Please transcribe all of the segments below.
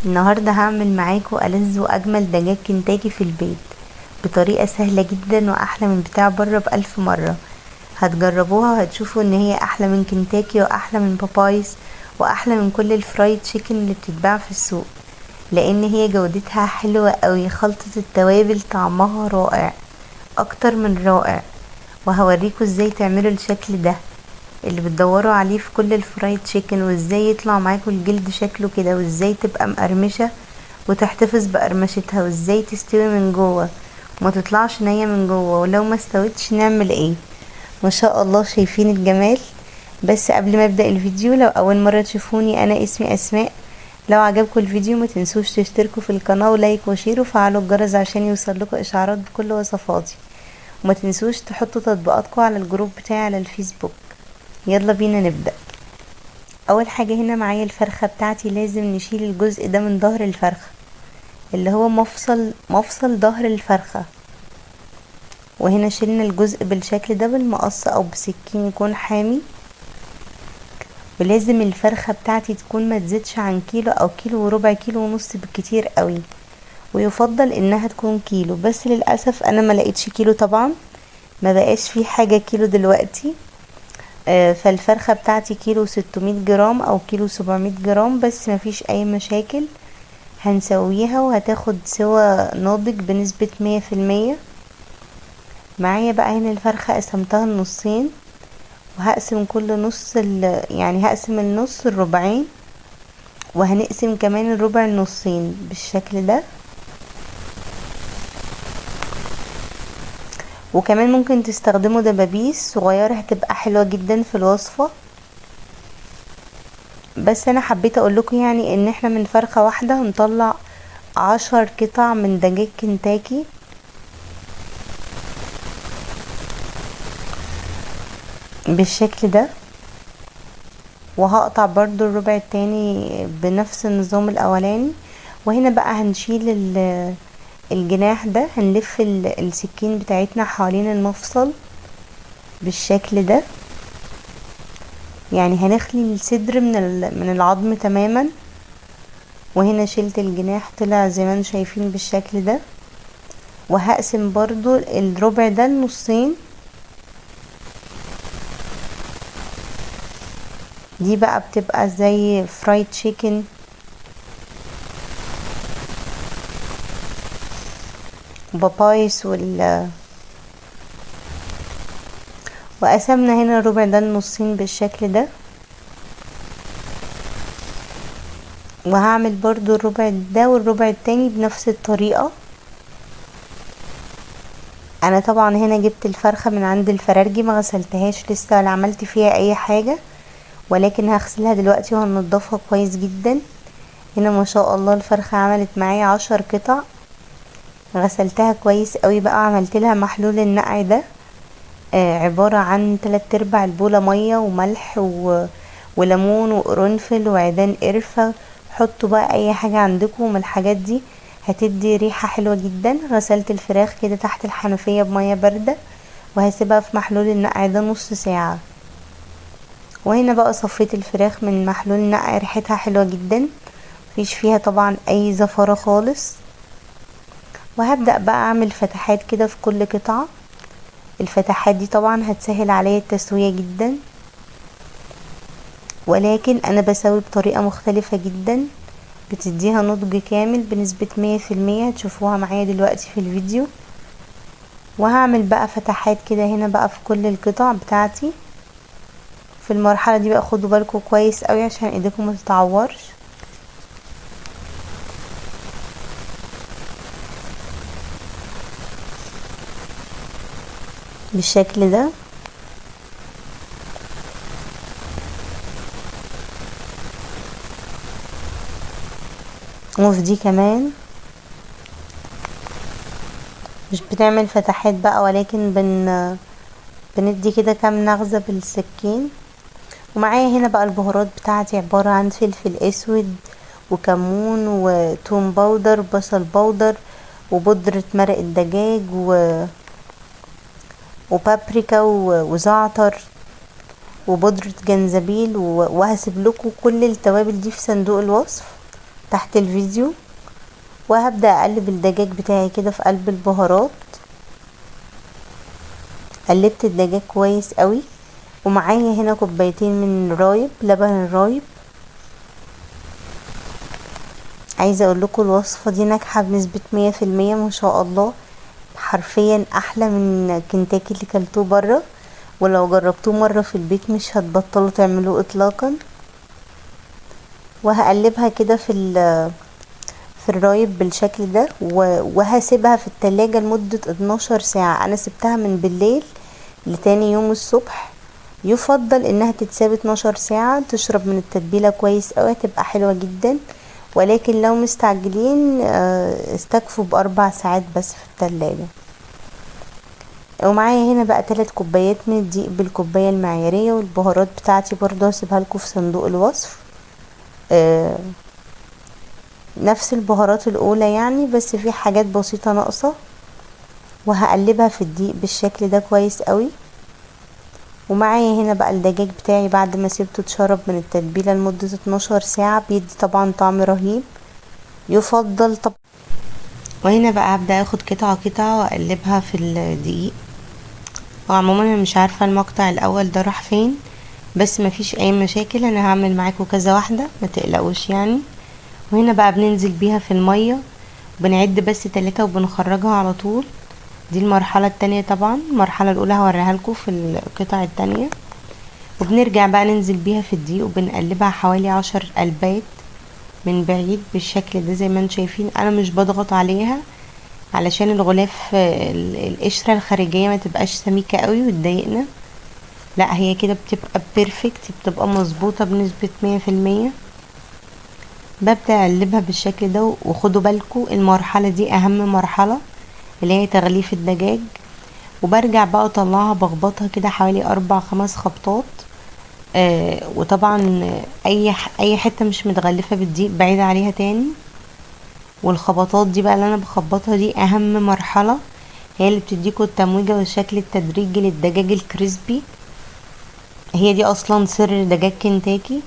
النهاردة هعمل معاكم ألذ وأجمل دجاج كنتاكي في البيت بطريقة سهلة جدا وأحلى من بتاع بره بألف مرة. هتجربوها وهتشوفوا ان هي أحلى من كنتاكي وأحلى من بابايز وأحلى من كل الفرايد تشيكن اللي بتتباع في السوق، لأن هي جودتها حلوة قوي. خلطة التوابل طعمها رائع أكتر من رائع، وهوريكم ازاي تعملوا الشكل ده اللي بتدوروا عليه في كل الفرايد تشيكن، وازاي يطلع معاكم الجلد شكله كده، وازاي تبقى مقرمشة وتحتفظ بقرمشتها، وازاي تستوي من جوه وما تطلعش نية من جوه، ولو ما استوتش نعمل ايه. ما شاء الله شايفين الجمال. بس قبل ما ابدأ الفيديو، لو اول مرة تشوفوني انا اسمي اسماء. لو عجبكم الفيديو ما تنسوش تشتركوا في القناة ولايك وشير وفعلوا الجرس عشان يوصلكوا اشعارات بكل وصفاتي، وما تنسوش تحطوا تطبيقاتكم على الجروب بتاعي على الفيسبوك. يلا بينا نبدأ. اول حاجة هنا معايا الفرخة بتاعتي، لازم نشيل الجزء ده من ظهر الفرخة اللي هو مفصل ظهر الفرخة، وهنا شلنا الجزء بالشكل ده بالمقص او بسكين يكون حامي. ولازم الفرخة بتاعتي تكون ما تزيدش عن كيلو او كيلو وربع، كيلو ونص بالكتير قوي، ويفضل انها تكون كيلو، بس للأسف انا ما لقيتش كيلو طبعا، ما بقاش في حاجة كيلو دلوقتي. فالفرخة بتاعتي كيلو 600 جرام او كيلو 700 جرام، بس ما فيش اي مشاكل. هنسويها وهتاخد سوا ناضج بنسبة 100%. معايا بقى هنا الفرخة قسمتها النصين، وهقسم كل نص يعني هقسم النص الربعين، وهنقسم كمان الربع النصين بالشكل ده. وكمان ممكن تستخدموا دبابيس صغيرة هتبقى حلوة جدا في الوصفة، بس انا حبيت اقول لكم يعني ان احنا من فرخة واحدة هنطلع 10 قطع من دجاج كنتاكي. بالشكل ده، وهقطع برضو الربع التاني بنفس النظام الاولاني. وهنا بقى هنشيل الجناح ده، هنلف السكين بتاعتنا حوالين المفصل بالشكل ده، يعني هنخلي الصدر من العظم تماما. وهنا شلت الجناح طلع زي ما انتم شايفين بالشكل ده. وهقسم برضو الربع ده النصين. دي بقى بتبقى زي فرايد تشيكن، بابايس وقسمنا هنا الربع ده النصين بالشكل ده. وهعمل برضو الربع ده والربع التاني بنفس الطريقة. انا طبعا هنا جبت الفرخة من عند الفرارجي، ما غسلتهاش لسه ولا عملت فيها اي حاجة، ولكن هغسلها دلوقتي وهنضفها كويس جدا. هنا ما شاء الله الفرخة عملت معايا 10 قطع، غسلتها كويس قوي بقى، عملت لها محلول النقع ده، عبارة عن 3/4 البولة مية وملح وليمون وقرنفل وعيدان قرفة. حطوا بقى اي حاجة عندكم من الحاجات دي هتدي ريحة حلوة جدا. غسلت الفراخ كده تحت الحنفية بمية باردة، وهسيبها في محلول النقع ده نص ساعة. وهنا بقى صفيت الفراخ من محلول النقع، ريحتها حلوة جدا، مفيش فيها طبعا اي زفرة خالص. وهبدأ بقى اعمل فتحات كده في كل قطعة. الفتحات دي طبعا هتسهل عليا التسوية جدا، ولكن انا بسوي بطريقة مختلفة جدا بتديها نضج كامل بنسبة 100%. هتشوفوها معايا دلوقتي في الفيديو. وهعمل بقى فتحات كده هنا بقى في كل القطع بتاعتي. في المرحلة دي بقى خدوا بالكم كويس قوي عشان ايديكم ما تتعورش. بالشكل ده. وفي دي كمان مش بنعمل فتحات بقى، ولكن بندي كده كام نغزة بالسكين. ومعايا هنا بقى البهارات بتاعتي، عبارة عن فلفل اسود وكمون وتوم باودر، بصل باودر، وبودرة مرق الدجاج وبابريكا وزعتر وبودرة جنزبيل. وهسيب لكم كل التوابل دي في صندوق الوصف تحت الفيديو. وهبدأ اقلب الدجاج بتاعي كده في قلب البهارات. قلبت الدجاج كويس قوي، ومعايا هنا كوبايتين من رايب، لبن الرايب. عايزه اقول لكم الوصفه دي ناجحه بنسبه 100% ما شاء الله، حرفيا احلى من كنتاكي اللي كلتوه بره، ولو جربتوه مره في البيت مش هتبطلوا تعملوه اطلاقا. وهقلبها كده في الرايب بالشكل ده، وهسيبها في التلاجة لمدة 12 ساعة. انا سبتها من بالليل لتاني يوم الصبح. يفضل انها تتساب 12 ساعة، تشرب من التتبيلة كويس اوي، تبقى حلوة جدا. ولكن لو مستعجلين استكفوا ب4 ساعات بس في التلاجة. ومعايا هنا بقى 3 كوبايات من الدقيق بالكوباية المعيارية، والبهارات بتاعتي برضو هسيبها لكم في صندوق الوصف. نفس البهارات الاولى يعني، بس في حاجات بسيطة ناقصة. وهقلبها في الدقيق بالشكل ده كويس قوي. ومعايا هنا بقى الدجاج بتاعي بعد ما سيبته اتشرب من التتبيله لمده 12 ساعه، بيدي طبعا طعم رهيب يفضل طبعا. وهنا بقى هبدا اخد قطعه قطعه واقلبها في الدقيق. وعموما انا مش عارفه المقطع الاول ده راح فين، بس مفيش اي مشاكل، انا هعمل معاكم كذا واحده ما تقلقوش يعني. وهنا بقى بننزل بيها في الميه، بنعد بس 3 وبنخرجها على طول. دي المرحله التانية طبعا. المرحله الاولى هوريها لكم في القطع التانية. وبنرجع بقى ننزل بيها في الدقيق وبنقلبها حوالي 10 قلبات من بعيد بالشكل ده. زي ما انتم شايفين انا مش بضغط عليها علشان الغلاف القشرة الخارجية ما تبقاش سميكة قوي وتضايقنا، لا هي كده بتبقى بيرفكت، بتبقى مظبوطة بنسبة 100%. ببدأ اقلبها بالشكل ده. وخدوا بالكم المرحلة دي اهم مرحلة، اللي هي تغليف الدجاج. وبرجع بقى اطلعها بخبطها كده حوالي 4-5 خبطات. وطبعا اي حته مش متغلفه بالدقيق بعيد عليها تاني. والخبطات دي بقى اللي انا بخبطها دي اهم مرحله، هي اللي بتديكوا التمويجه والشكل التدريجي للدجاج الكريسبي. هي دي اصلا سر دجاج كنتاكي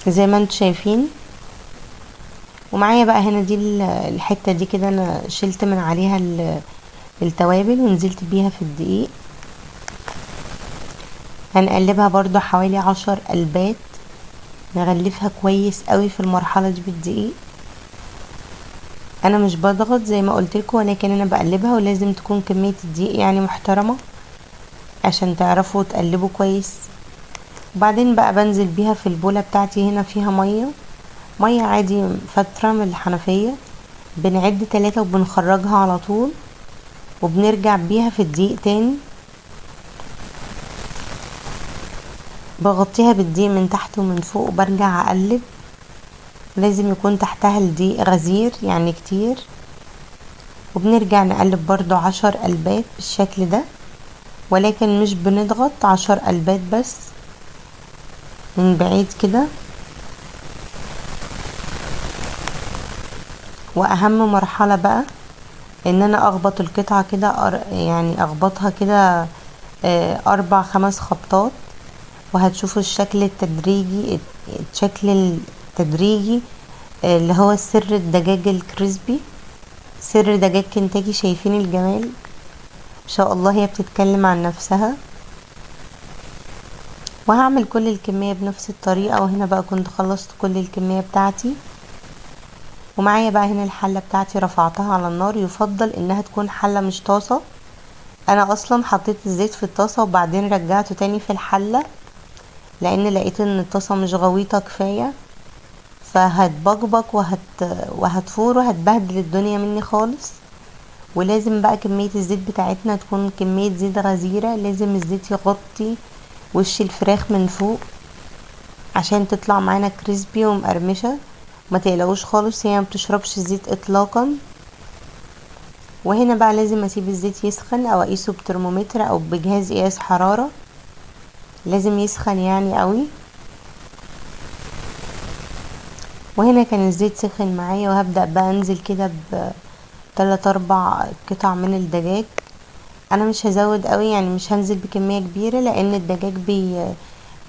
زي ما انتم شايفين. ومعايا بقى هنا دي الحته دي كده انا شلت من عليها التوابل ونزلت بيها في الدقيق. هنقلبها برضو حوالي 10 قلبات، نغلفها كويس قوي في المرحلة دي بالدقيق. انا مش بضغط زي ما قلت لكم، ولكن انا بقلبها، ولازم تكون كمية الدقيق يعني محترمة عشان تعرفوا تقلبوا كويس. وبعدين بقى بنزل بيها في البولة بتاعتي. هنا فيها مية عادي فترة من الحنفية. بنعد 3 وبنخرجها على طول، وبنرجع بيها في الدقيق تاني. بغطيها بالدقيق من تحت ومن فوق وبرجع اقلب. لازم يكون تحتها الدقيق غزير يعني كتير. وبنرجع نقلب برضو 10 قلبات بالشكل ده، ولكن مش بنضغط، 10 قلبات بس من بعيد كده. واهم مرحلة بقى ان انا اخبط القطعة كده، يعني اخبطها كده 4-5 خبطات. وهتشوفوا الشكل التدريجي، اللي هو سر الدجاج الكريسبي، سر دجاج كنتاكي. شايفين الجمال ان شاء الله، هي بتتكلم عن نفسها. وهعمل كل الكمية بنفس الطريقة. وهنا بقى كنت خلصت كل الكمية بتاعتي. ومعايا بقى هنا الحلة بتاعتي رفعتها على النار. يفضل انها تكون حلة مش طاسة. انا اصلا حطيت الزيت في الطاسة وبعدين رجعته تاني في الحلة، لان لقيت ان الطاسة مش غويطة كفاية، فهتبقبق وهتفور وهتبهدل الدنيا مني خالص. ولازم بقى كمية الزيت بتاعتنا تكون كمية زيت غزيرة. لازم الزيت يغطي وش الفراخ من فوق عشان تطلع معانا كريسبي ومقرمشة. ما تقلقوش خالص، هي ما بتشربش الزيت اطلاقا. وهنا بقى لازم اسيب الزيت يسخن، او اقيسه بترمومتر او بجهاز قياس حرارة. لازم يسخن يعني قوي. وهنا كان الزيت سخن معايا، وهبدأ بقى انزل كده ب3-4 قطع من الدجاج. انا مش هزود قوي يعني، مش هنزل بكمية كبيرة، لان الدجاج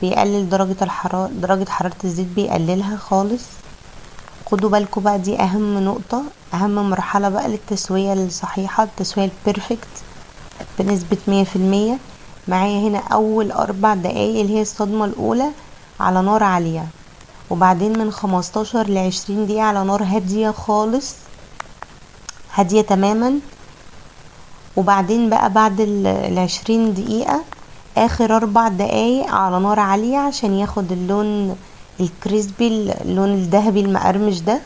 بيقلل درجة حرارة الزيت، بيقللها خالص. خدوا بالكم بقى، دي اهم نقطة، اهم مرحلة بقى للتسوية الصحيحة، التسوية البيرفكت بنسبة 100%. معايا هنا اول 4 دقايق اللي هي الصدمة الاولى على نار عالية، وبعدين من 15 ل20 دقيقة على نار هادية خالص، هادية تماما. وبعدين بقى بعد 20 دقيقة اخر 4 دقايق على نار عالية عشان ياخد اللون الكريسبي، اللون الذهبي المقرمش ده.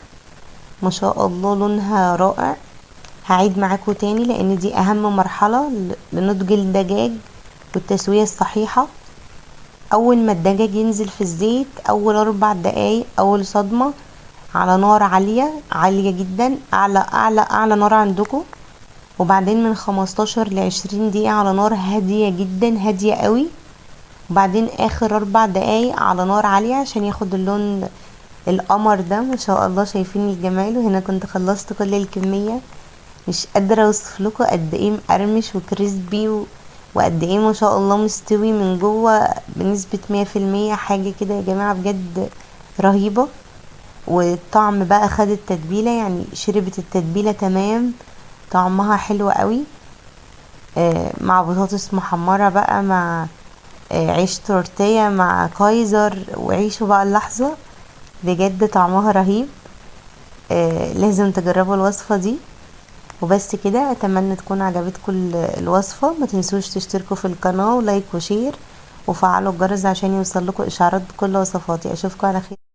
ما شاء الله لونها رائع. هعيد معاكم تاني لان دي اهم مرحلة لنضج الدجاج والتسوية الصحيحة. اول ما الدجاج ينزل في الزيت، اول 4 دقايق اول صدمة على نار عالية عالية جدا، اعلى نار عندكم. وبعدين من 15 ل20 دقيقة على نار هادية جدا، هادية قوي. وبعدين اخر 4 دقايق على نار عالية عشان ياخد اللون القمر ده. ما شاء الله شايفين الجمال. وهنا كنت خلصت كل الكمية. مش قادرة اوصف لكم قد ايه مقرمش وكريسبي وقد ايه ما شاء الله مستوي من جوه بنسبة 100%. حاجة كده يا جماعة بجد رهيبة. والطعم بقى خد التتبيلة، يعني شربت التتبيلة تمام، طعمها حلو قوي. مع بطاطس محمرة بقى، مع عيش تورتيه، مع كايزر، وعيشوا بقى اللحظة. بجد طعمها رهيب. لازم تجربوا الوصفة دي. وبس كده، اتمنى تكون عجبتكم الوصفة. ما تنسوش تشتركوا في القناة ولايك وشير وفعلوا الجرس عشان يوصل لكم اشعارات كل وصفاتي. اشوفكم على خير.